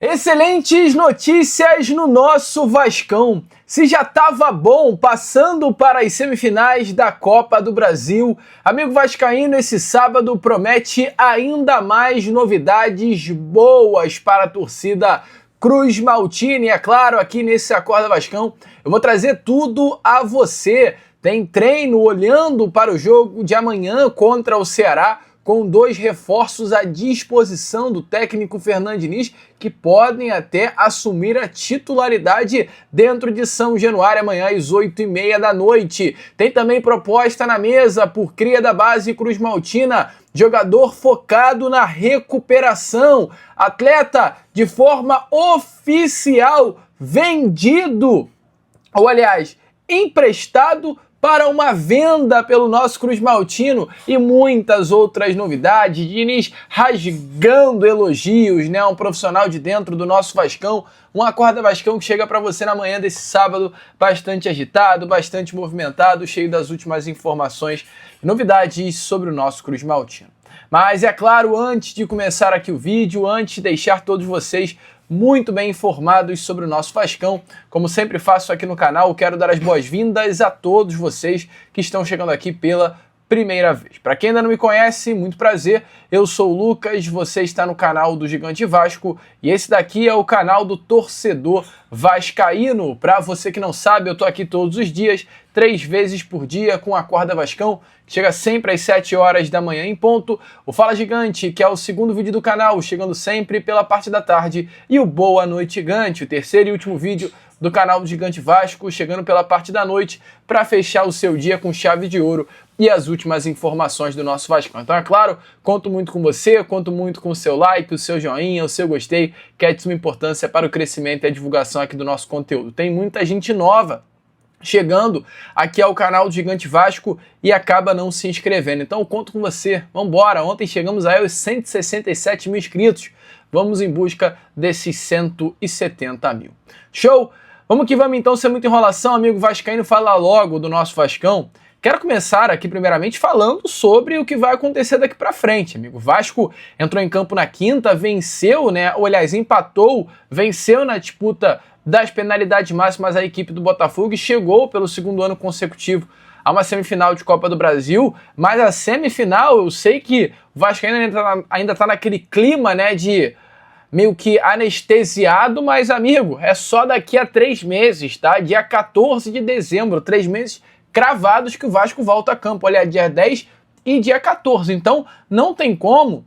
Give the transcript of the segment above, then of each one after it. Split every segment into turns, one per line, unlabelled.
Excelentes notícias no nosso Vascão. Se já estava bom passando para as semifinais da Copa do Brasil, amigo vascaíno, esse sábado promete ainda mais novidades boas para a torcida Cruz Maltina. E é claro, aqui nesse Acorda Vascão, eu vou trazer tudo a você. Tem treino olhando para o jogo de amanhã contra o Ceará, com 2 reforços à disposição do técnico Fernando Diniz, que podem até assumir a titularidade dentro de São Januário amanhã às 8h30 da noite. Tem também proposta na mesa por cria da base Cruz Maltina, jogador focado na recuperação, atleta de forma oficial vendido, ou aliás, emprestado para uma venda pelo nosso Cruz Maltino e muitas outras novidades. Diniz rasgando elogios, né? Um profissional de dentro do nosso Vascão, um Acorda Vascão que chega para você na manhã desse sábado bastante agitado, bastante movimentado, cheio das últimas informações e novidades sobre o nosso Cruz Maltino. Mas é claro, antes de começar aqui o vídeo, antes de deixar todos vocês muito bem informados sobre o nosso Vascão, como sempre faço aqui no canal, quero dar as boas-vindas a todos vocês que estão chegando aqui pela primeira vez. Para quem ainda não me conhece, muito prazer, eu sou o Lucas, você está no canal do Gigante Vasco e esse daqui é o canal do torcedor vascaíno. Para você que não sabe, eu tô aqui todos os dias, 3 vezes por dia com a Acorda Vascão, que chega sempre às 7 horas da manhã em ponto, o Fala Gigante, que é o segundo vídeo do canal, chegando sempre pela parte da tarde, e o Boa Noite Gigante, o terceiro e último vídeo do canal do Gigante Vasco, chegando pela parte da noite, para fechar o seu dia com chave de ouro e as últimas informações do nosso Vascão. Então, é claro, conto muito com você, conto muito com o seu like, o seu joinha, o seu gostei, que é de suma importância para o crescimento e a divulgação aqui do nosso conteúdo. Tem muita gente nova chegando aqui ao canal do Gigante Vasco e acaba não se inscrevendo. Então eu conto com você. Vamos embora. Ontem chegamos aí aos 167 mil inscritos. Vamos em busca desses 170 mil. Show? Vamos que vamos então, sem muita enrolação, amigo vascaíno, falar logo do nosso Vascão. Quero começar aqui primeiramente falando sobre o que vai acontecer daqui para frente, amigo. O Vasco entrou em campo na quinta, venceu, né? Ou aliás, empatou, venceu na disputa das penalidades máximas a equipe do Botafogo e chegou pelo segundo ano consecutivo a uma semifinal de Copa do Brasil, mas a semifinal, eu sei que o Vasco ainda tá naquele clima, né, de meio que anestesiado, mas, amigo, é só daqui a 3 meses, tá? Dia 14 de dezembro, 3 meses cravados que o Vasco volta a campo, olha, dia 10 e dia 14, então não tem como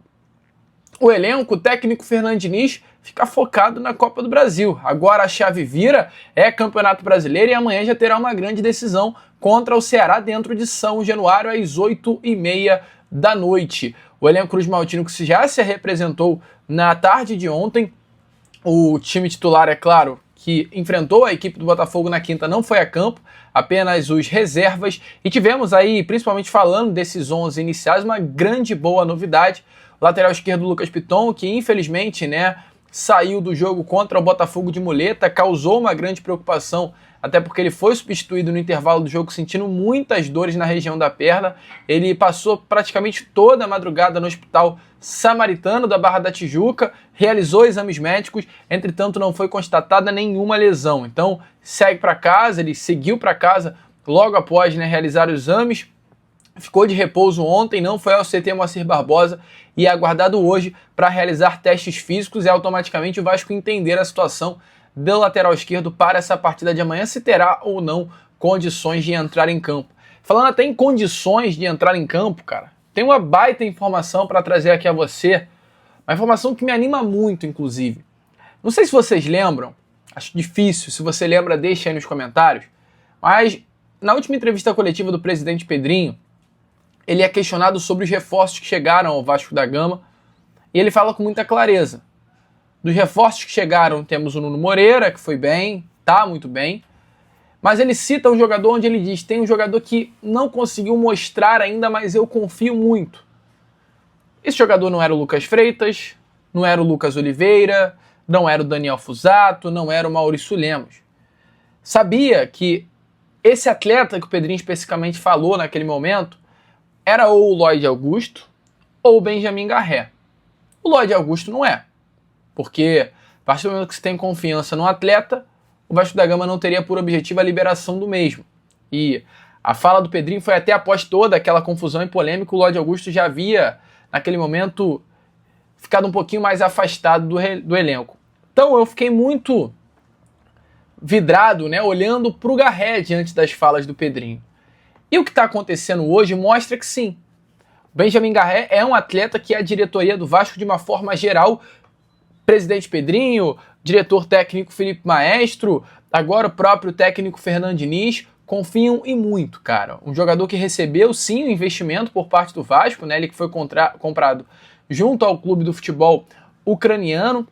o elenco, o técnico Fernando Diniz, ficar focado na Copa do Brasil. Agora a chave vira, é Campeonato Brasileiro e amanhã já terá uma grande decisão contra o Ceará dentro de São Januário às 8h30 da noite. O elenco Cruz Maltino que já se representou na tarde de ontem, o time titular, é claro, que enfrentou a equipe do Botafogo na quinta, não foi a campo, apenas os reservas, e tivemos aí, principalmente falando desses 11 iniciais, uma grande boa novidade. O lateral esquerdo Lucas Piton, que infelizmente, né, saiu do jogo contra o Botafogo de muleta, causou uma grande preocupação, até porque ele foi substituído no intervalo do jogo sentindo muitas dores na região da perna. Ele passou praticamente toda a madrugada no Hospital Samaritano da Barra da Tijuca, realizou exames médicos, entretanto não foi constatada nenhuma lesão. Então segue para casa, ele seguiu para casa logo após, né, realizar os exames, ficou de repouso ontem, não foi ao CT Moacir Barbosa e é aguardado hoje para realizar testes físicos e automaticamente o Vasco entender a situação do lateral esquerdo para essa partida de amanhã, se terá ou não condições de entrar em campo. Falando até em condições de entrar em campo, cara, tem uma baita informação para trazer aqui a você, uma informação que me anima muito, inclusive. Não sei se vocês lembram, acho difícil, se você lembra, deixa aí nos comentários, mas na última entrevista coletiva do presidente Pedrinho, ele é questionado sobre os reforços que chegaram ao Vasco da Gama e ele fala com muita clareza. Dos reforços que chegaram, temos o Nuno Moreira, que foi bem, tá muito bem, mas ele cita um jogador onde ele diz, tem um jogador que não conseguiu mostrar ainda, mas eu confio muito. Esse jogador não era o Lucas Freitas, não era o Lucas Oliveira, não era o Daniel Fusato, não era o Maurício Lemos. Sabia que esse atleta que o Pedrinho especificamente falou naquele momento era ou o Lloyd Augusto ou o Benjamin Garré. O Lloyd Augusto não é, porque A partir do momento que você tem confiança no atleta, o Vasco da Gama não teria por objetivo a liberação do mesmo. E a fala do Pedrinho foi até após toda aquela confusão e polêmica, o Lodi Augusto já havia, naquele momento, ficado um pouquinho mais afastado do elenco. Então eu fiquei muito vidrado, né, olhando para o Garré diante das falas do Pedrinho. E o que está acontecendo hoje mostra que sim, Benjamin Garré é um atleta que a diretoria do Vasco, de uma forma geral, presidente Pedrinho, diretor técnico Felipe Maestro, agora o próprio técnico Fernando Diniz, confiam em muito, cara. Um jogador que recebeu, sim, um investimento por parte do Vasco, né? Ele que foi comprado junto ao clube do futebol ucraniano,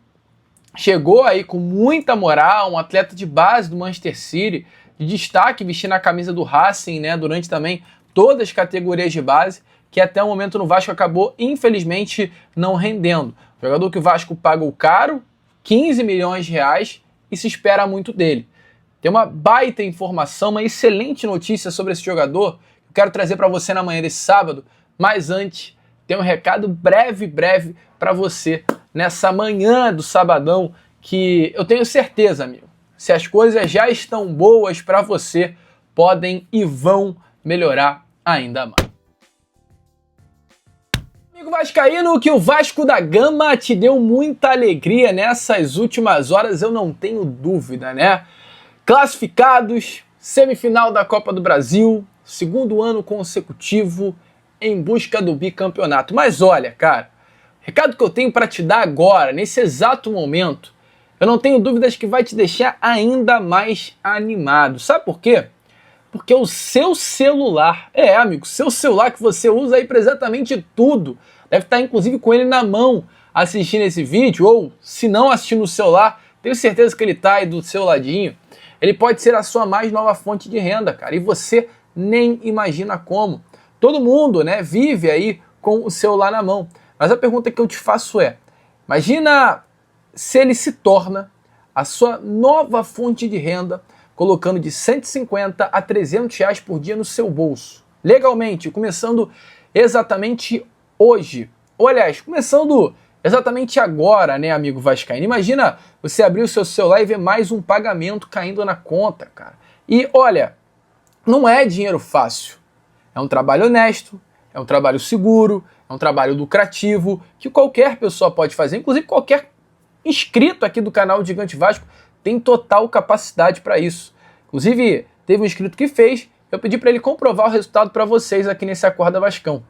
chegou aí com muita moral, um atleta de base do Manchester City, de destaque, vestindo a camisa do Racing, né? Durante também todas as categorias de base, que até o momento no Vasco acabou, infelizmente, não rendendo. Jogador que o Vasco pagou caro, 15 milhões de reais, e se espera muito dele. Tem uma baita informação, uma excelente notícia sobre esse jogador que eu quero trazer para você na manhã desse sábado, mas antes tem um recado breve para você nessa manhã do sabadão, que eu tenho certeza, amigo, se as coisas já estão boas para você, podem e vão melhorar ainda mais. Amigo vascaíno, que o Vasco da Gama te deu muita alegria nessas últimas horas, eu não tenho dúvida, né? Classificados, semifinal da Copa do Brasil, segundo ano consecutivo em busca do bicampeonato. Mas olha, cara, o recado que eu tenho para te dar agora, nesse exato momento, eu não tenho dúvidas que vai te deixar ainda mais animado. Sabe por quê? Porque o seu celular, amigo, seu celular que você usa aí para exatamente tudo, deve estar inclusive com ele na mão assistindo esse vídeo, ou se não assistindo no celular, tenho certeza que ele está aí do seu ladinho. Ele pode ser a sua mais nova fonte de renda, cara, e você nem imagina como. Todo mundo, né, vive aí com o celular na mão. Mas a pergunta que eu te faço é, imagina se ele se torna a sua nova fonte de renda, colocando de 150 a 300 reais por dia no seu bolso. Legalmente, começando exatamente hoje. Ou, aliás, começando exatamente agora, né, amigo vascaíno? Imagina você abrir o seu celular e ver mais um pagamento caindo na conta, cara. E, olha, não é dinheiro fácil. É um trabalho honesto, é um trabalho seguro, é um trabalho lucrativo, que qualquer pessoa pode fazer, inclusive qualquer inscrito aqui do canal Gigante Vasco tem total capacidade para isso. Inclusive, teve um inscrito que fez, eu pedi para ele comprovar o resultado para vocês aqui nesse Acorda Vascão.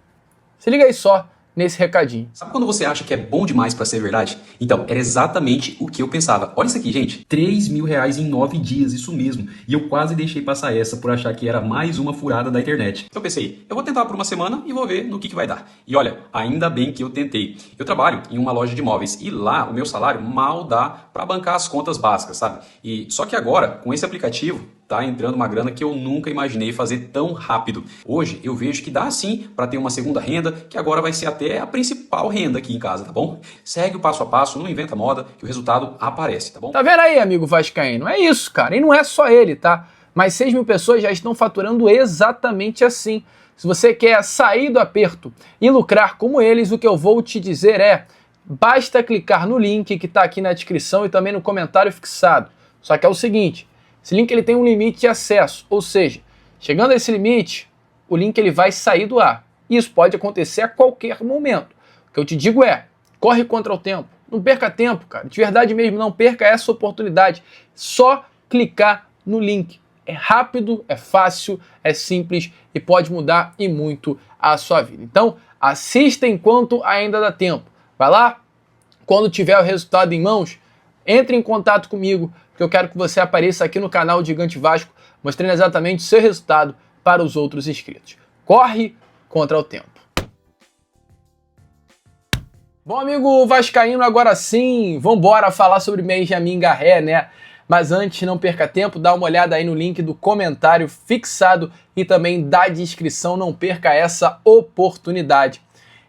Se liga aí só nesse recadinho.
Sabe quando você acha que é bom demais para ser verdade? Então, era exatamente o que eu pensava. Olha isso aqui, gente. 3 mil reais em 9 dias, isso mesmo. E eu quase deixei passar essa por achar que era mais uma furada da internet. Então eu pensei, eu vou tentar por uma semana e vou ver no que vai dar. E olha, ainda bem que eu tentei. Eu trabalho em uma loja de imóveis e lá o meu salário mal dá para bancar as contas básicas, sabe? E só que agora, com esse aplicativo, tá entrando uma grana que eu nunca imaginei fazer tão rápido. Hoje eu vejo que dá sim para ter uma segunda renda, que agora vai ser até a principal renda aqui em casa, tá bom? Segue o passo a passo, não inventa moda, que o resultado aparece, tá bom?
Tá vendo aí, amigo vascaíno? É isso, cara. E não é só ele, tá? Mas 6 mil pessoas já estão faturando exatamente assim. Se você quer sair do aperto e lucrar como eles, o que eu vou te dizer é, basta clicar no link que tá aqui na descrição e também no comentário fixado. Só que é o seguinte, esse link ele tem um limite de acesso, ou seja, chegando a esse limite, o link ele vai sair do ar. Isso pode acontecer a qualquer momento. O que eu te digo é, corre contra o tempo. Não perca tempo, cara. De verdade mesmo, não perca essa oportunidade. Só clicar no link. É rápido, é fácil, é simples e pode mudar e muito a sua vida. Então, assista enquanto ainda dá tempo. Vai lá, quando tiver o resultado em mãos, entre em contato comigo, que eu quero que você apareça aqui no canal Gigante Vasco, mostrando exatamente o seu resultado para os outros inscritos. Corre contra o tempo. Bom, amigo vascaíno, agora sim, vamos embora falar sobre Benjamin Garré, né? Mas antes, não perca tempo, dá uma olhada aí no link do comentário fixado e também da descrição, não perca essa oportunidade.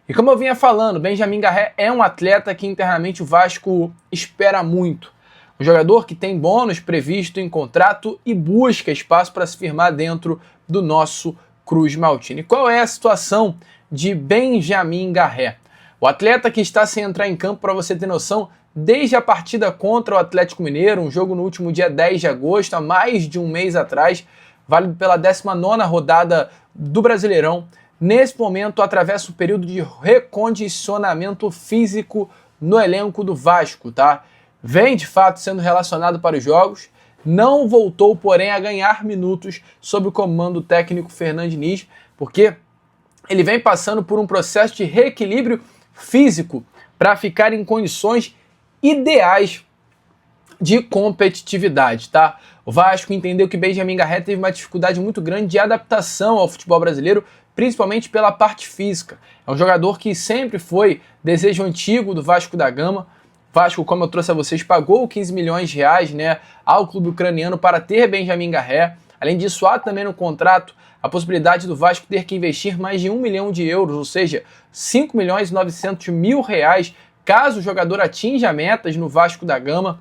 E como eu vinha falando, Benjamin Garré é um atleta que internamente o Vasco espera muito. Um jogador que tem bônus previsto em contrato e busca espaço para se firmar dentro do nosso Cruz Maltino. E qual é a situação de Benjamin Garré? O atleta que está sem entrar em campo, para você ter noção, desde a partida contra o Atlético Mineiro, um jogo no último dia 10 de agosto, há mais de um mês atrás, válido pela 19ª rodada do Brasileirão. Nesse momento, atravessa um período de recondicionamento físico no elenco do Vasco, tá? Vem, de fato, sendo relacionado para os jogos, não voltou, porém, a ganhar minutos sob o comando técnico Fernando Diniz, porque ele vem passando por um processo de reequilíbrio físico para ficar em condições ideais de competitividade, tá? O Vasco entendeu que Benjamin Garré teve uma dificuldade muito grande de adaptação ao futebol brasileiro, principalmente pela parte física. É um jogador que sempre foi desejo antigo do Vasco da Gama. O Vasco, como eu trouxe a vocês, pagou 15 milhões de reais, né, ao clube ucraniano para ter Benjamin Garré. Além disso, há também no contrato a possibilidade do Vasco ter que investir mais de 1 milhão de euros, ou seja, 5 milhões e 900 mil reais, caso o jogador atinja metas no Vasco da Gama.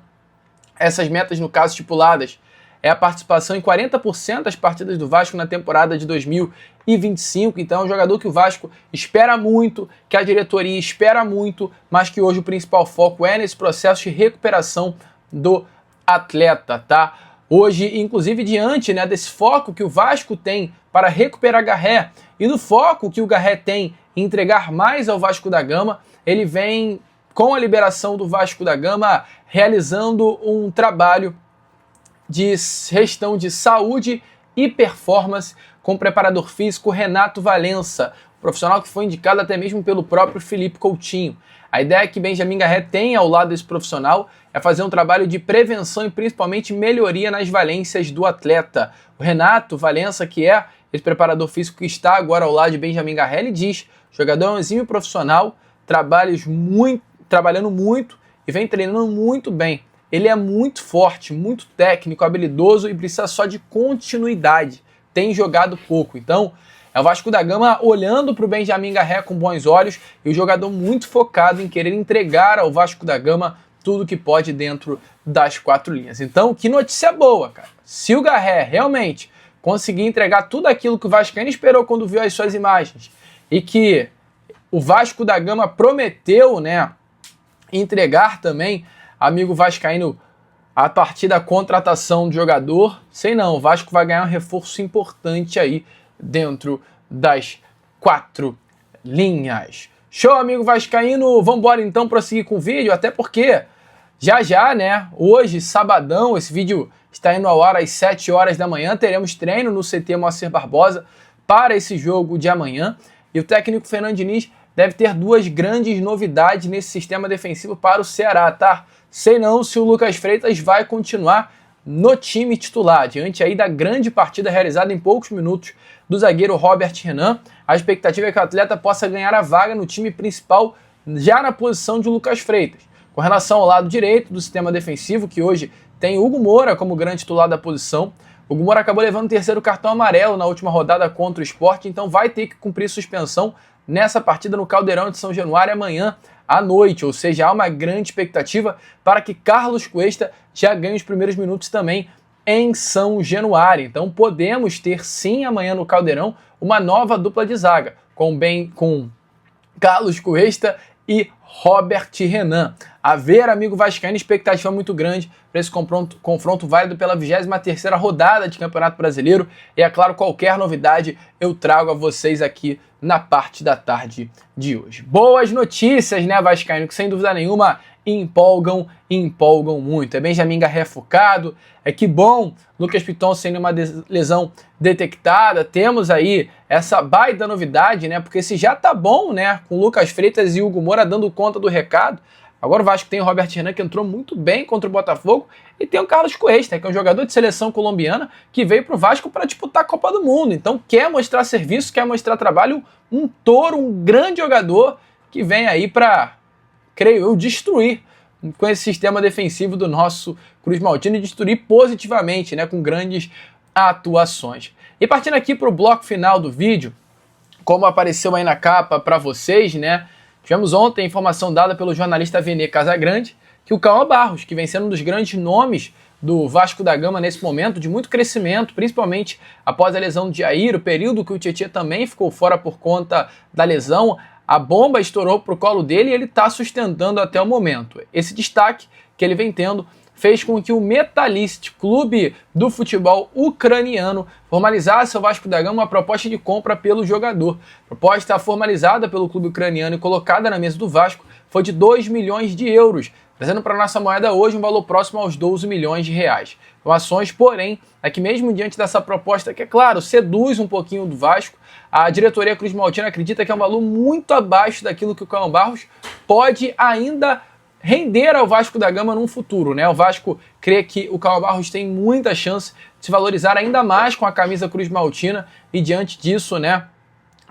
Essas metas, no caso, estipuladas é a participação em 40% das partidas do Vasco na temporada de 2025. Então é um jogador que o Vasco espera muito, que a diretoria espera muito, mas que hoje o principal foco é nesse processo de recuperação do atleta, tá? Hoje, inclusive, diante, né, desse foco que o Vasco tem para recuperar Garré e do foco que o Garré tem em entregar mais ao Vasco da Gama, ele vem, com a liberação do Vasco da Gama, realizando um trabalho de gestão de saúde e performance com o preparador físico Renato Valença, profissional que foi indicado até mesmo pelo próprio Felipe Coutinho. A ideia que Benjamin Garré tem ao lado desse profissional é fazer um trabalho de prevenção e principalmente melhoria nas valências do atleta. O Renato Valença, que é esse preparador físico que está agora ao lado de Benjamin Garré, ele diz: o jogador é um exímio profissional, trabalhando muito e vem treinando muito bem. Ele é muito forte, muito técnico, habilidoso e precisa só de continuidade. Tem jogado pouco. Então, é o Vasco da Gama olhando para o Benjamin Garré com bons olhos e o jogador muito focado em querer entregar ao Vasco da Gama tudo que pode dentro das quatro linhas. Então, que notícia boa, cara. Se o Garré realmente conseguir entregar tudo aquilo que o Vascaíno esperou quando viu as suas imagens e que o Vasco da Gama prometeu, né, entregar também, amigo vascaíno, a partir da contratação do jogador, sei não, o Vasco vai ganhar um reforço importante aí dentro das quatro linhas. Show, amigo vascaíno, vamos embora então prosseguir com o vídeo, até porque já, né, hoje, sabadão, esse vídeo está indo ao ar às 7 horas da manhã, teremos treino no CT Moacir Barbosa para esse jogo de amanhã, e o técnico Fernando Diniz deve ter duas grandes novidades nesse sistema defensivo para o Ceará, tá? Sei não se o Lucas Freitas vai continuar no time titular, diante aí da grande partida realizada em poucos minutos do zagueiro Robert Renan. A expectativa é que o atleta possa ganhar a vaga no time principal já na posição de Lucas Freitas. Com relação ao lado direito do sistema defensivo, que hoje tem Hugo Moura como grande titular da posição, o Hugo Moura acabou levando o terceiro cartão amarelo na última rodada contra o Sport, então vai ter que cumprir suspensão nessa partida no Caldeirão de São Januário amanhã à noite, ou seja, há uma grande expectativa para que Carlos Cuesta já ganhe os primeiros minutos também em São Januário. Então podemos ter sim amanhã no Caldeirão uma nova dupla de zaga, com Carlos Cuesta e Robert Renan. A ver, amigo vascaíno, expectativa muito grande para esse confronto válido pela 23ª rodada de Campeonato Brasileiro. E, é claro, qualquer novidade eu trago a vocês aqui na parte da tarde de hoje. Boas notícias, né, vascaíno, que sem dúvida nenhuma empolgam muito. É Benjamin Garré focado, é que bom, Lucas Piton sem nenhuma lesão detectada, temos aí essa baita novidade, né, porque se já tá bom, né, com Lucas Freitas e Hugo Moura dando conta do recado, agora o Vasco tem o Robert Renan, que entrou muito bem contra o Botafogo, e tem o Carlos Cuesta, que é um jogador de seleção colombiana, que veio para o Vasco para disputar a Copa do Mundo, então quer mostrar serviço, quer mostrar trabalho, um touro, um grande jogador, que vem aí para, creio eu, destruir com esse sistema defensivo do nosso Cruz Maltino e destruir positivamente, né, com grandes atuações. E partindo aqui para o bloco final do vídeo, como apareceu aí na capa para vocês, né, tivemos ontem a informação dada pelo jornalista Vene Casagrande que o Cauã Barros, que vem sendo um dos grandes nomes do Vasco da Gama nesse momento, de muito crescimento, principalmente após a lesão de Jair, o período que o Tietchan também ficou fora por conta da lesão, a bomba estourou pro colo dele e ele está sustentando até o momento. Esse destaque que ele vem tendo fez com que o Metalist, clube do futebol ucraniano, formalizasse ao Vasco da Gama uma proposta de compra pelo jogador. A proposta formalizada pelo clube ucraniano e colocada na mesa do Vasco foi de 2 milhões de euros, trazendo para a nossa moeda hoje um valor próximo aos 12 milhões de reais. Informações, porém, é que mesmo diante dessa proposta, que é claro, seduz um pouquinho do Vasco, a diretoria Cruz Maltina acredita que é um valor muito abaixo daquilo que o Cauã Barros pode ainda render ao Vasco da Gama num futuro, né? O Vasco crê que o Cauã Barros tem muita chance de se valorizar ainda mais com a camisa Cruz Maltina e diante disso, né,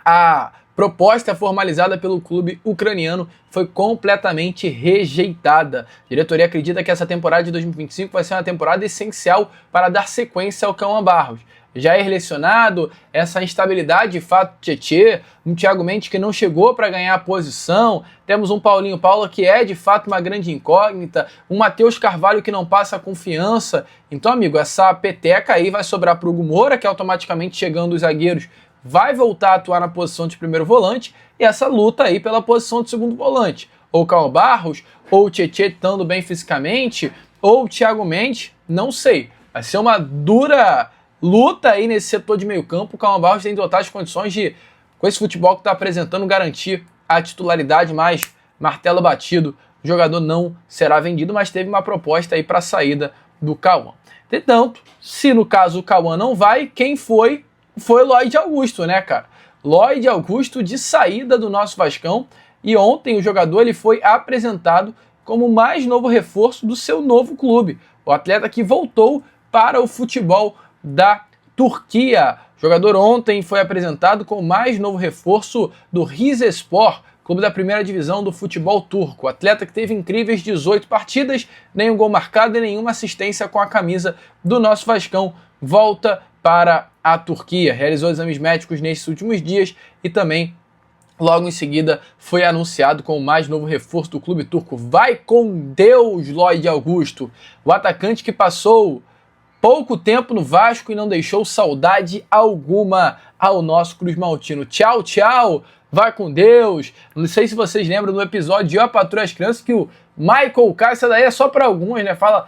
a proposta formalizada pelo clube ucraniano foi completamente rejeitada. A diretoria acredita que essa temporada de 2025 vai ser uma temporada essencial para dar sequência ao Cauã Barros. Jair lesionado, essa instabilidade de fato Tietê, um Thiago Mendes que não chegou para ganhar a posição, temos um Paulinho Paula que é de fato uma grande incógnita, um Matheus Carvalho que não passa confiança. Então, amigo, essa peteca aí vai sobrar para o Hugo Moura, que automaticamente chegando os zagueiros vai voltar a atuar na posição de primeiro volante, e essa luta aí pela posição de segundo volante. Ou o Cauã Barros, ou o Tietê estando bem fisicamente, ou o Thiago Mendes, não sei. Vai ser uma dura luta aí nesse setor de meio campo. O Cauã Barros tem totais condições de, com esse futebol que está apresentando, garantir a titularidade, mas martelo batido, o jogador não será vendido, mas teve uma proposta aí para a saída do Cauã. Entretanto, se no caso o Cauã não vai, quem foi o Lloyd Augusto, né, cara? Lloyd Augusto de saída do nosso Vascão, e ontem o jogador ele foi apresentado como o mais novo reforço do seu novo clube. O atleta que voltou para o futebol da Turquia. O jogador ontem foi apresentado como o mais novo reforço do Rizespor, clube da primeira divisão do futebol turco. O atleta que teve incríveis 18 partidas, nenhum gol marcado e nenhuma assistência com a camisa do nosso Vascão, volta para a Turquia. Realizou exames médicos nesses últimos dias e também logo em seguida foi anunciado como o mais novo reforço do clube turco. Vai com Deus, Lloyd Augusto, o atacante que passou pouco tempo no Vasco e não deixou saudade alguma ao nosso Cruz Maltino. Tchau, tchau, vai com Deus. Não sei se vocês lembram do episódio de Eu, a Patroa e as Crianças, que o Michael K, essa daí é só para alguns, né? Fala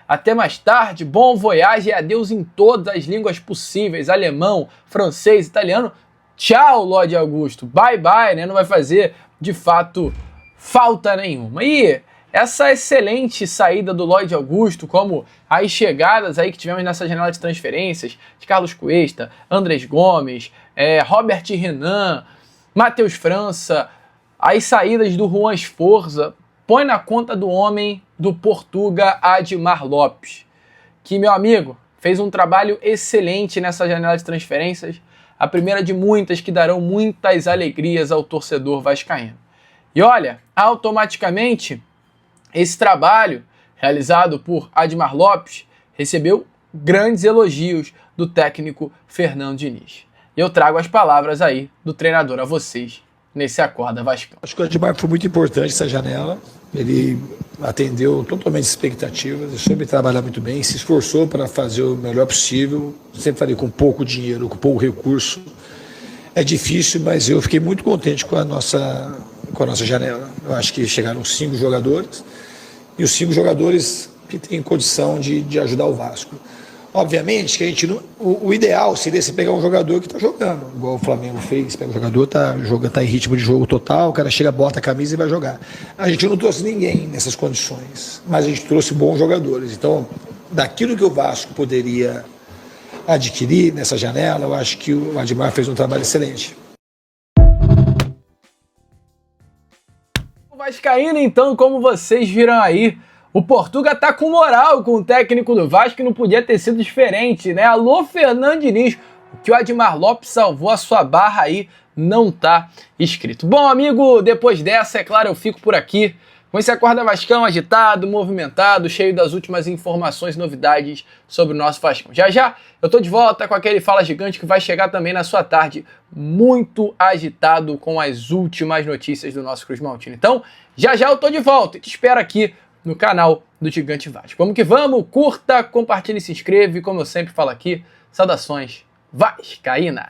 até mais tarde, bom voyage e adeus em todas as línguas possíveis, alemão, francês, italiano. Tchau, Lloyd Augusto, bye bye, né? Não vai fazer, de fato, falta nenhuma. E essa excelente saída do Lloyd Augusto, como as chegadas aí que tivemos nessa janela de transferências, de Carlos Cuesta, Andrés Gomes, Robert Renan, Matheus França, as saídas do Juan Esforza, põe na conta do homem do Portuga Admar Lopes, que, meu amigo, fez um trabalho excelente nessa janela de transferências, a primeira de muitas que darão muitas alegrias ao torcedor vascaíno. E olha, automaticamente, esse trabalho realizado por Admar Lopes recebeu grandes elogios do técnico Fernando Diniz. E eu trago as palavras aí do treinador a vocês nesse Acorda Vascão.
Acho que o Admar foi muito importante essa janela. Ele atendeu totalmente as expectativas, soube trabalhar muito bem, se esforçou para fazer o melhor possível. Sempre falei com pouco dinheiro, com pouco recurso. É difícil, mas eu fiquei muito contente com a nossa janela. Eu acho que chegaram 5 jogadores e os 5 jogadores que têm condição de ajudar o Vasco. Obviamente que a gente não, o ideal seria você pegar um jogador que está jogando, igual o Flamengo fez, pega um jogador, tá em ritmo de jogo total, o cara chega, bota a camisa e vai jogar. A gente não trouxe ninguém nessas condições, mas a gente trouxe bons jogadores. Então, daquilo que o Vasco poderia adquirir nessa janela, eu acho que o Admar fez um trabalho excelente.
O vascaíno, então, como vocês viram aí, o Portuga tá com moral com o técnico do Vasco, que não podia ter sido diferente, né? Alô, Fernando Diniz, o que o Admar Lopes salvou a sua barra aí não tá escrito. Bom, amigo, depois dessa, é claro, eu fico por aqui com esse Acorda Vascão agitado, movimentado, cheio das últimas informações e novidades sobre o nosso Vascão. Já já eu tô de volta com aquele Fala Gigante que vai chegar também na sua tarde, muito agitado com as últimas notícias do nosso Cruz Maltino. Então, já já eu tô de volta e te espero aqui no canal do Gigante Vasco. Vamos que vamos, curta, compartilhe e se inscreve. Como eu sempre falo aqui, saudações vascaínas!